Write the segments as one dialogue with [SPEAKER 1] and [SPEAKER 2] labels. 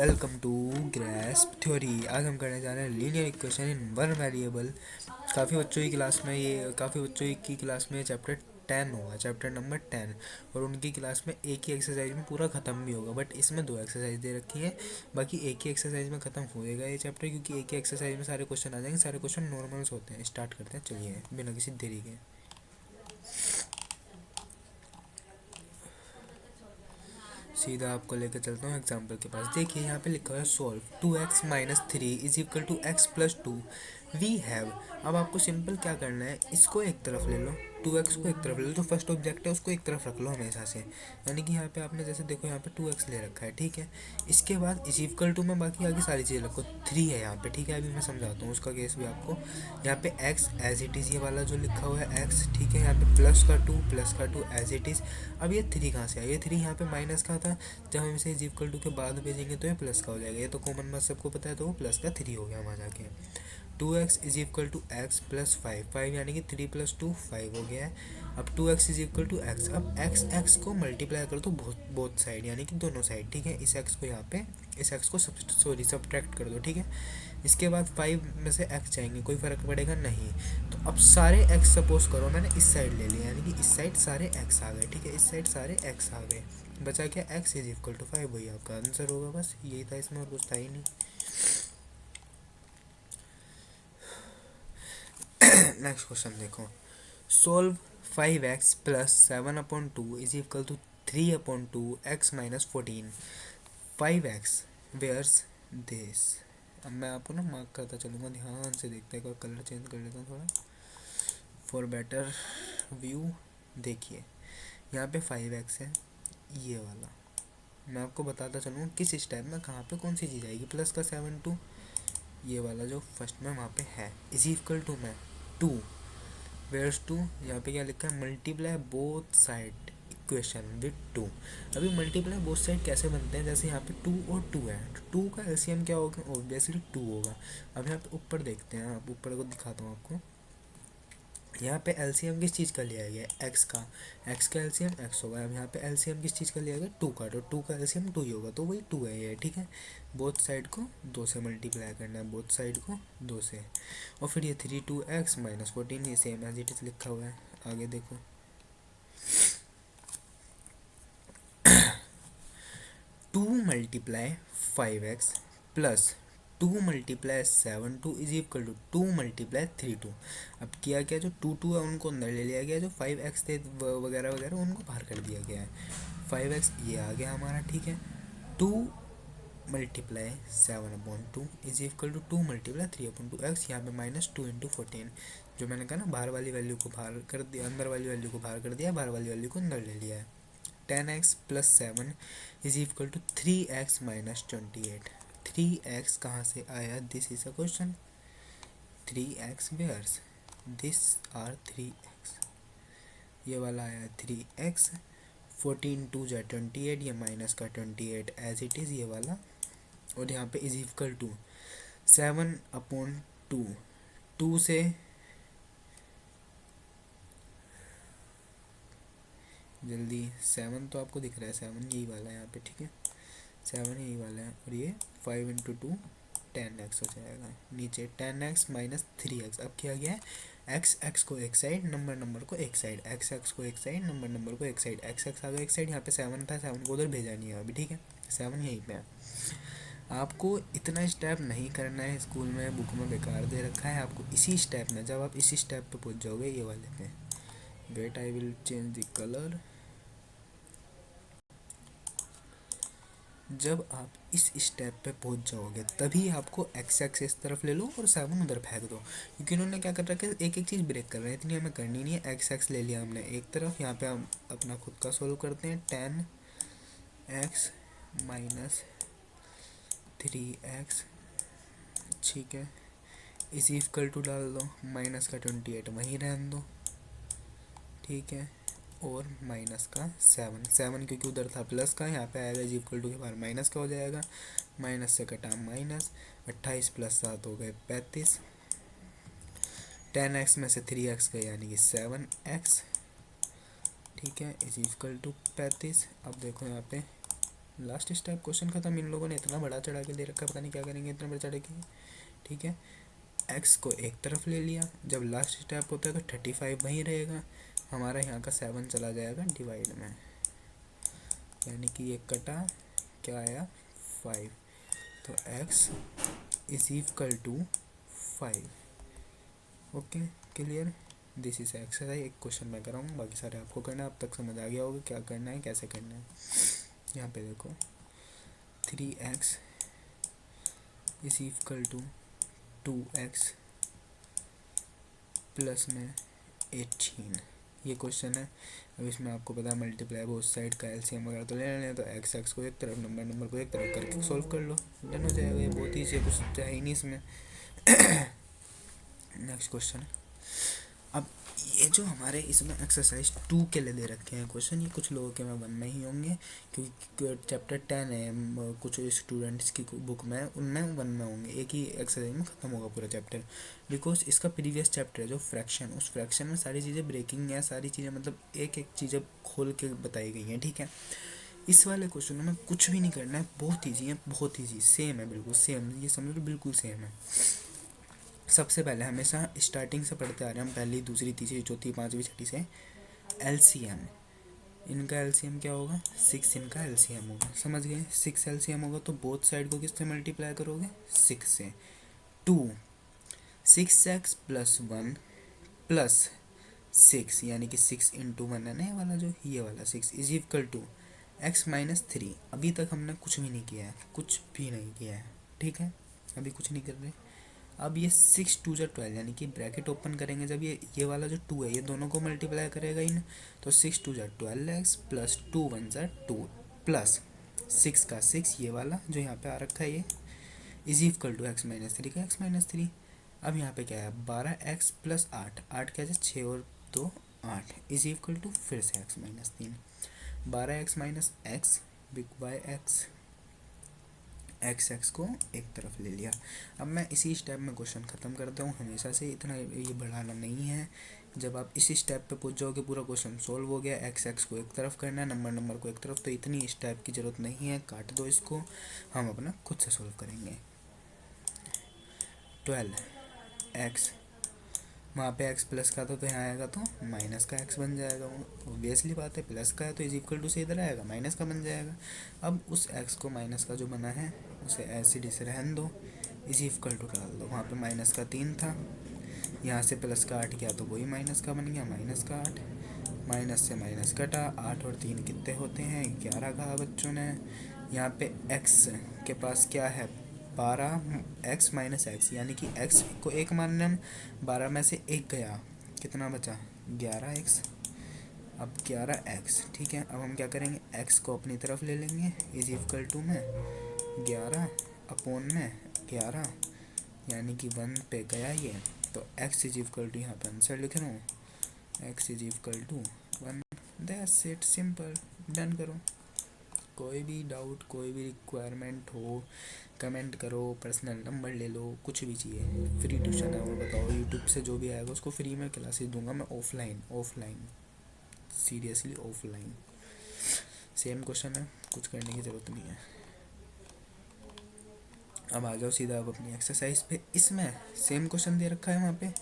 [SPEAKER 1] Welcome to grasp theory. आज हम करने जा रहे हैं linear equation in one variable. काफ़ी बच्चों की क्लास में चैप्टर 10 होगा, चैप्टर नंबर 10। और उनकी क्लास में एक ही एक्सरसाइज में पूरा ख़त्म भी होगा, बट इसमें दो एक्सरसाइज दे रखी है। बाकी एक ही एक्सरसाइज में ख़त्म होएगा ये चैप्टर, क्योंकि एक ही एक्सरसाइज में सारे क्वेश्चन आ जाएंगे। सारे क्वेश्चन नॉर्मल्स होते हैं। स्टार्ट करते हैं, चलिए बिना किसी देरी के। सीधा आपको लेकर चलता हूँ एग्जाम्पल के पास। देखिए यहाँ पे लिखा है solve 2x-3 is equal to x+2 we have. अब आपको सिंपल क्या करना है, इसको एक तरफ ले लो, 2x को एक तरफ ले लो। जो फर्स्ट ऑब्जेक्ट है उसको एक तरफ रख लो हमेशा से। यानी कि यहाँ पे आपने जैसे देखो यहाँ पे 2x ले रखा है, ठीक है। इसके बाद इज इक्वल टू में बाकी आगे सारी चीज़ें रखो। 3 है यहाँ पे, ठीक है। अभी मैं समझाता हूँ उसका केस भी आपको। यहाँ पे x एज इट इज़, ये वाला जो लिखा हुआ है x, ठीक है। यहाँ पे प्लस का 2 एज इट इज़। अब ये 3 कहाँ से आया? ये 3 यहाँ पे माइनस का था। जब हम इसे इज इक्वल टू के बाद भेजेंगे तो ये प्लस का हो जाएगा। ये तो कॉमन बात सबको पता है, तो वो प्लस का 3 हो गया वहाँ जाके। 2x is equal to x plus 5 यानी कि 3+2 5 हो गया है। अब 2x is equal to x. अब x को मल्टीप्लाई कर दो बोथ साइड, यानी कि दोनों साइड, ठीक है। इस x को यहाँ पे, इस x को सब्ट्रैक्ट कर दो, ठीक है। इसके बाद 5 में से x जाएंगे, कोई फ़र्क पड़ेगा नहीं। तो अब सारे x सपोज करो मैंने इस साइड ले लिया, यानी कि इस साइड सारे x आ गए, ठीक है। इस साइड सारे x आ गए, बचा क्या? x इज इक्वल टू 5, वही आपका आंसर होगा। बस यही था इसमें, और कुछ था ही नहीं। नेक्स्ट क्वेश्चन देखो। Solve 5x plus 7/2 is equal to 3/2 x-14। 5x where's this. अब मैं आपको ना मार्क करता चलूँगा, ध्यान से देखते हैं। कलर चेंज कर लेता हूँ थोड़ा फॉर बेटर व्यू। देखिए यहाँ पे 5x है, ये वाला। मैं आपको बताता चलूँगा किस स्टेप में कहाँ पे कौन सी चीज़ आएगी। प्लस का 7/2, ये वाला जो फर्स्ट में वहाँ पे है, इज इक्वल टू में 2 वेयर्स 2। यहाँ पे क्या लिखा है? Multiply both side equation with 2। अभी मल्टीप्लाई बोथ साइड कैसे बनते हैं? जैसे यहाँ पे 2 और 2 है, तो 2 का एलसीएम क्या होगा? ऑब्वियसली 2 होगा। अब यहाँ पे ऊपर देखते हैं, आप ऊपर को दिखाता हूँ आपको। यहाँ पे एलसीएम किस चीज़ का लिया गया है? एक्स का। एक्स का एलसीएम एक्स होगा। अब यहाँ पे एलसीएम किस चीज़ का लिया गया? 2 का। तो 2 का एलसीएम 2 ही होगा, तो वही 2 है ये, ठीक है। बोथ साइड को 2 से मल्टीप्लाई करना है, बोथ साइड को 2 से। और फिर ये 3 2x-14, ये सेम एज इट इज लिखा हुआ है। आगे देखो, 2 multiply 5x plus 2 multiply 7/2 is equal to 2 multiply 3/2। अब किया गया, जो 2 है उनको अंदर ले लिया गया, जो 5x थे वगैरह वगैरह उनको बाहर कर दिया गया है। 5x ये आ गया हमारा, ठीक है। 2 multiply 7/2 is equal to 2 multiply 3/2x। यहाँ पे -2 × 14, जो मैंने कहा ना, बाहर वाली वैल्यू को बाहर कर दिया, अंदर वाली वैल्यू को बाहर कर दिया, बाहर वाली वैल्यू को अंदर ले लिया है। 10x plus 7 is equal to 3x-28। 3x कहाँ से आया? This is a question. 3x where's this are 3x, ये वाला आया 3x। 14 2 जा 28, ये माइनस का 28 एज इट इज़, ये वाला। और यहाँ पे इज इक्वल टू 7/2। 2 से जल्दी 7 तो आपको दिख रहा है, 7 यही वाला है यहाँ पे, ठीक है। 7 यही वाला है। और ये 5 × 2 10x हो जाएगा। नीचे 10x माइनस 3x। अब किया गया है, x को एक साइड, नंबर को एक साइड, x को एक साइड, नंबर को एक साइड। x आ गया एक साइड, यहाँ पे 7 था, 7 को उधर भेजा नहीं है अभी, ठीक है। 7 यहीं पे है। आपको इतना स्टेप नहीं करना है, स्कूल में बुक में बेकार दे रखा है। आपको इसी स्टेप में, जब आप इसी स्टेप पे पहुँच जाओगे, ये वाले पे, wait I will change the colour. जब आप इस स्टेप पे पहुंच जाओगे तभी आपको x इस तरफ ले लो और 7 उधर फेंक दो, क्योंकि उन्होंने क्या कर रखा है, एक एक चीज़ ब्रेक कर रहे हैं, इतनी हमें करनी नहीं है। x ले लिया हमने एक तरफ। यहाँ पे हम अपना खुद का सोल्व करते हैं। 10x माइनस 3x, ठीक है, इस इक्वल टू डाल दो, माइनस का 28 वहीं रहने दो, ठीक है। और माइनस का 7 क्योंकि उधर था प्लस का, यहाँ पे आएगा इज इक्वल टू के बाहर माइनस का हो जाएगा। माइनस से कटा माइनस, 28 + 7 हो गए 35। 10x में से 3x गए, यानी कि 7x, ठीक है, इज इक्वल टू 35। अब देखो यहाँ पे लास्ट स्टेप क्वेश्चन खत्म। इन लोगों ने इतना बड़ा चढ़ा के दे रखा है, पता नहीं क्या करेंगे इतना बड़ा चढ़ा के। ठीक है, एक्स को एक तरफ ले लिया, जब लास्ट स्टेप होता है तो 35 वहीं रहेगा, हमारा यहाँ का 7 चला जाएगा डिवाइड में, यानी कि ये कटा, क्या आया 5, तो x is equal to 5। Okay clear, this is exercise. एक क्वेश्चन मैं कराऊँ, बाकी सारे आपको करना है। अब तक समझ आ गया होगा क्या करना है, कैसे करना है। यहाँ पे देखो 3x is equal to 2x plus में 18, ये क्वेश्चन है। अब इसमें आपको पता है मल्टीप्लाई बोथ साइड का एलसीएम वगैरह तो ले लेना है, तो एक्स को एक तरफ, नंबर को एक तरफ करके सॉल्व कर लो, डन हो जाएगा। ये बहुत ईजी है, कुछ चाहिए नहीं इसमें। Next question. अब ये जो हमारे इसमें एक्सरसाइज 2 के लिए दे रखे हैं क्वेश्चन, ये कुछ लोगों के में 1 में ही होंगे, क्योंकि चैप्टर 10 है कुछ स्टूडेंट्स की बुक में, उनमें 1 में होंगे। एक ही एक्सरसाइज में ख़त्म होगा पूरा चैप्टर, बिकॉज इसका प्रीवियस चैप्टर है जो फ्रैक्शन, उस फ्रैक्शन में सारी चीज़ें ब्रेकिंग है, सारी चीज़ें मतलब एक एक चीज़ें खोल के बताई गई हैं। ठीक है, इस वाले क्वेश्चन में कुछ भी नहीं करना है, बहुत ईजी है, बहुत ईजी, सेम है, बिल्कुल सेम, ये समझ लो बिल्कुल सेम है। सबसे पहले हमेशा स्टार्टिंग से पढ़ते आ रहे हैं हम, पहली दूसरी तीसरी चौथी पाँचवीं छठी से एलसीएम। इनका एलसीएम क्या होगा, 6 इनका एलसीएम होगा, समझ गए। 6 एलसीएम होगा तो बोथ साइड को किससे मल्टीप्लाई करोगे, 6 से। 2 6x प्लस 1 प्लस 6, यानी कि 6 इंटू 1 है ना, ये वाला जो ये वाला 6 is equal to x minus 3। अभी तक हमने कुछ भी नहीं किया है, कुछ भी नहीं किया है। ठीक है, अभी कुछ नहीं कर रहे। अब ये 6 2 जा 12, यानी कि ब्रैकेट ओपन करेंगे जब ये वाला जो 2 है ये दोनों को मल्टीप्लाई करेगा इन, तो 6 2 जा 12x प्लस 2 1 जा 2 प्लस 6 का 6 ये वाला जो यहाँ पे आ रखा है ये is equal to x minus 3 का x माइनस 3। अब यहाँ पे क्या है 12x प्लस 8, 8 क्या है 6 और 2 8 इज इक्वल टू फिर से x minus 3, 12x minus x big by x, x को एक तरफ ले लिया। अब मैं इसी स्टेप में क्वेश्चन ख़त्म करता हूँ, हमेशा से इतना ये बढ़ाना नहीं है। जब आप इसी स्टेप पे पहुँच जाओगे पूरा क्वेश्चन सॉल्व हो गया। एक्स को एक तरफ करना है, नंबर को एक तरफ, तो इतनी स्टेप की ज़रूरत नहीं है, काट दो इसको, हम अपना खुद से सॉल्व करेंगे। 12x, वहाँ पे x प्लस का था तो यहाँ आएगा तो माइनस का x बन जाएगा। ऑब्वियसली बात है, प्लस का है तो इज इक्वल टू से इधर आएगा माइनस का बन जाएगा। अब उस x को माइनस का जो बना है उसे ऐसे से रहने दो, इज इक्वल टू डाल दो। वहाँ पे माइनस का 3 था, यहाँ से प्लस का 8 किया तो वही माइनस का बन गया, माइनस का 8, माइनस से माइनस कटा, 8 और 3 कितने होते हैं 11 कहा बच्चों ने। यहाँ पे x के पास क्या है 12x माइनस एक्स, यानी कि x को एक मान लें हम, 12 में से एक गया, कितना बचा 11x। अब 11x, ठीक है। अब हम क्या करेंगे x को अपनी तरफ ले लेंगे, इज इक्वल टू में 11 अपॉन में 11, यानी कि 1 पे गया ये, तो x इज इक्वल टू, यहाँ पे आंसर लिख रहा हूँ, x is equal to 1। That's it, simple, done करो। कोई भी डाउट, कोई भी रिक्वायरमेंट हो कमेंट करो, पर्सनल नंबर ले लो, कुछ भी चाहिए, फ्री ट्यूशन है। और बताओ यूट्यूब से जो भी आएगा उसको फ्री में क्लासेस दूंगा मैं, offline seriously offline. Same question है, कुछ करने की ज़रूरत नहीं है। अब आ जाओ सीधा अब अपनी एक्सरसाइज पे। इसमें सेम क्वेश्चन दे रखा है वहाँ पे,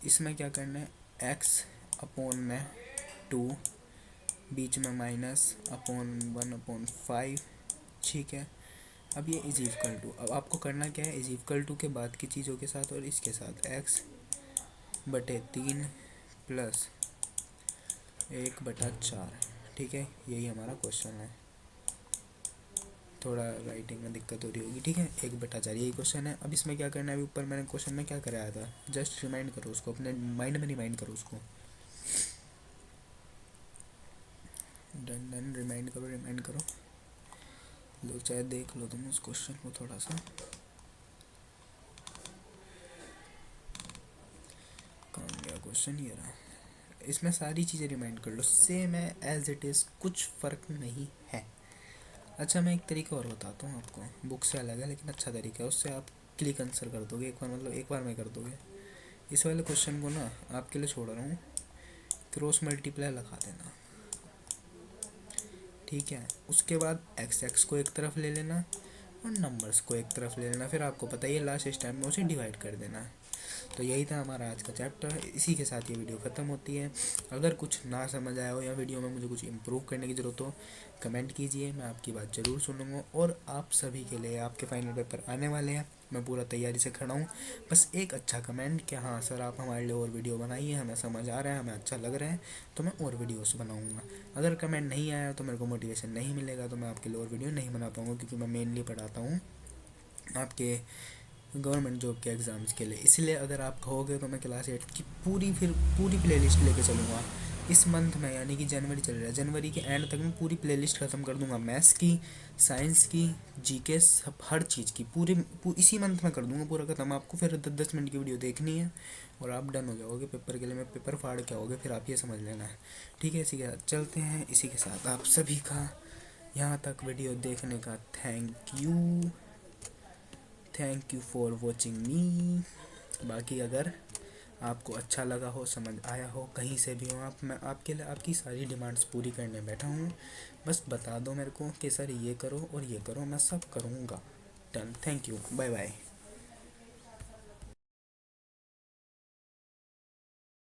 [SPEAKER 1] इसमें क्या करना है x अपॉन में 2, बीच में माइनस अपॉन 1/5, ठीक है। अब ये इज इक्वल टू, अब आपको करना क्या है, इज इक्वल टू के बाद की चीज़ों के साथ और इसके साथ x/3 प्लस 1/4, ठीक है। यही हमारा क्वेश्चन है। थोड़ा राइटिंग में दिक्कत हो रही होगी, ठीक है। 1/4 यही क्वेश्चन है। अब इसमें क्या करना है, अभी ऊपर मैंने क्वेश्चन में क्या कराया था, जस्ट रिमाइंड करो उसको, अपने माइंड में रिमाइंड करो उसको। डन, रिमाइंड करो लो, चाहे देख लो तुम उस क्वेश्चन को थोड़ा सा। कहाँ गया क्वेश्चन, ये रहा। इसमें सारी चीज़ें रिमाइंड कर लो, सेम है एज इट इज़, कुछ फ़र्क नहीं है। अच्छा, मैं एक तरीका और बताता हूँ आपको, बुक से अलग है लेकिन अच्छा तरीका है, उससे आप क्लिक आंसर कर दोगे एक बार, मतलब एक बार में कर दोगे। इस वाले क्वेश्चन को ना आपके लिए छोड़ रहा हूँ, क्रॉस मल्टीप्लाई लगा देना। ठीक है। उसके बाद एक्स एक्स को एक तरफ ले लेना और नंबर्स को एक तरफ ले लेना, फिर आपको पता ही है लास्ट स्टेप में उसे डिवाइड कर देना है। तो यही था हमारा आज का चैप्टर, इसी के साथ ये वीडियो ख़त्म होती है। अगर कुछ ना समझ आया हो या वीडियो में मुझे कुछ इम्प्रूव करने की ज़रूरत हो, कमेंट कीजिए, मैं आपकी बात ज़रूर सुनूंगा। और आप सभी के लिए आपके फाइनल पेपर आने वाले हैं, मैं पूरा तैयारी से खड़ा हूँ। बस एक अच्छा कमेंट कि हाँ सर आप हमारे लिए और वीडियो बनाइए, हमें समझ आ रहा है, हमें अच्छा लग रहा है, तो मैं और वीडियोस बनाऊँगा। अगर कमेंट नहीं आया तो मेरे को मोटिवेशन नहीं मिलेगा, तो मैं आपके लिए और वीडियो नहीं बना पाऊँगा, क्योंकि मैं मेनली पढ़ाता हूँ आपके गवर्नमेंट जॉब के एग्ज़ाम्स के लिए। इसलिए अगर आप कहोगे तो मैं क्लास 8 की पूरी प्लेलिस्ट लेके चलूँगा इस मंथ में, यानी कि जनवरी चल रहा है, जनवरी के एंड तक मैं पूरी प्लेलिस्ट ख़त्म कर दूँगा। मैथ्स की, साइंस की, जीके, सब हर चीज़ की इसी मंथ में कर दूँगा पूरा ख़त्म। आपको फिर 10-10 मिनट की वीडियो देखनी है और आप डन हो जाओगे पेपर के लिए। मैं पेपर फाड़ के आओगे, फिर आप ये समझ लेना है। ठीक है, इसी के साथ चलते हैं। इसी के साथ आप सभी का यहाँ तक वीडियो देखने का थैंक यू फॉर वॉचिंग मी। बाकी अगर आपको अच्छा लगा हो, समझ आया हो, कहीं से भी हो आप, मैं आपके लिए आपकी सारी डिमांड्स पूरी करने बैठा हूँ। बस बता दो मेरे को कि सर ये करो और ये करो, मैं सब करूँगा। Done, thank you, bye bye.